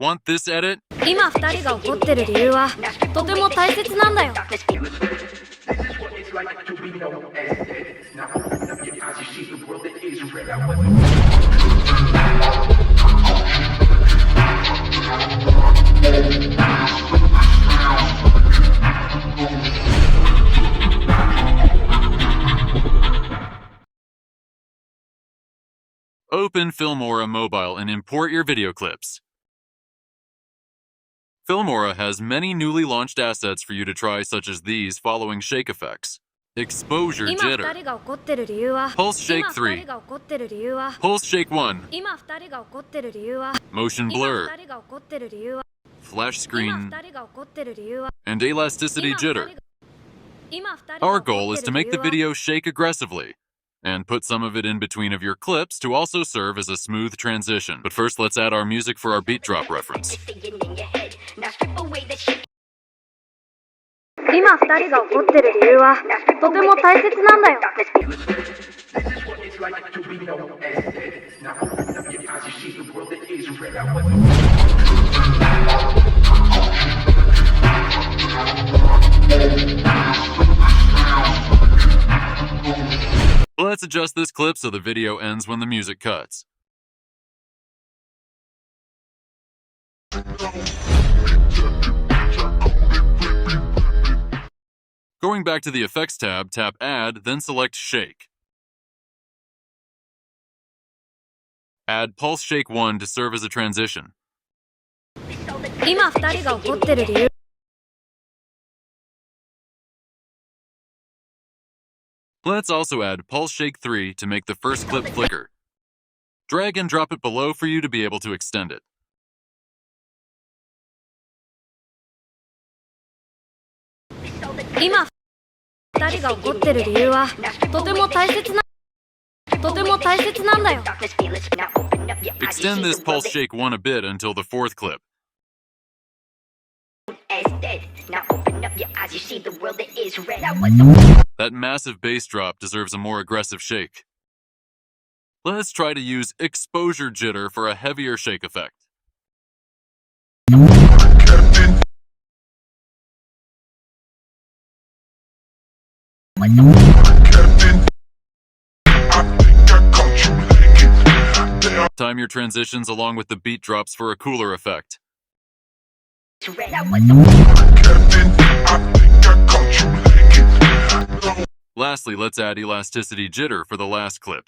Want this edit? 今二人が怒ってる理由はとても大切なんだよ。Open Filmora Mobile and import your video clips. Filmora has many newly launched assets for you to try, such as these following shake effects. Exposure jitter. Pulse shake 3. Pulse shake 1. Motion blur. Flash screen. And elasticity jitter. Our goal is to make the video shake aggressively and put some of it in between of your clips to also serve as a smooth transition. But first, let's add our music for our beat drop reference. 今二人が怒ってる理由はとても大切なんだよ。Let's adjust this clip so the video ends when the music cuts. Going back to the Effects tab, tap Add, then select Shake. Add Pulse Shake 1 to serve as a transition. 今二人が怒ってる理由 Let's also add Pulse Shake 3 to make the first clip flicker. Drag and drop it below for you to be able to extend it. Extend this Pulse Shake 1 a bit until the fourth clip. That massive bass drop deserves a more aggressive shake. Let's try to use exposure jitter for a heavier shake effect. Time your transitions along with the beat drops for a cooler effect. Lastly, let's add elasticity jitter for the last clip.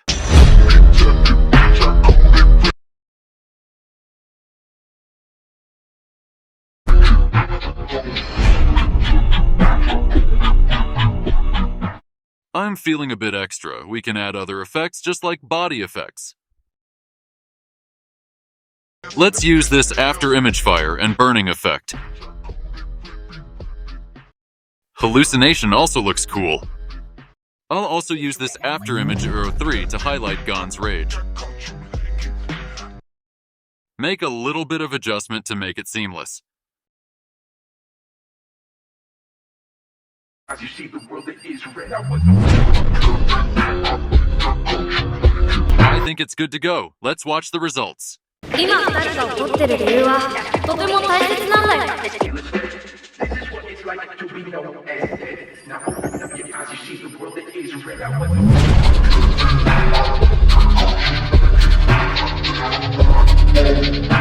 I'm feeling a bit extra. We can add other effects just like body effects. Let's use this after image fire and burning effect. Hallucination also looks cool. I'll also use this after image 03 to highlight Gon's rage. Make a little bit of adjustment to make it seamless. As you see, the world is red. I think it's good to go. Let's watch the results. 今二人が怒ってる理由はとても大切なんだよ。Now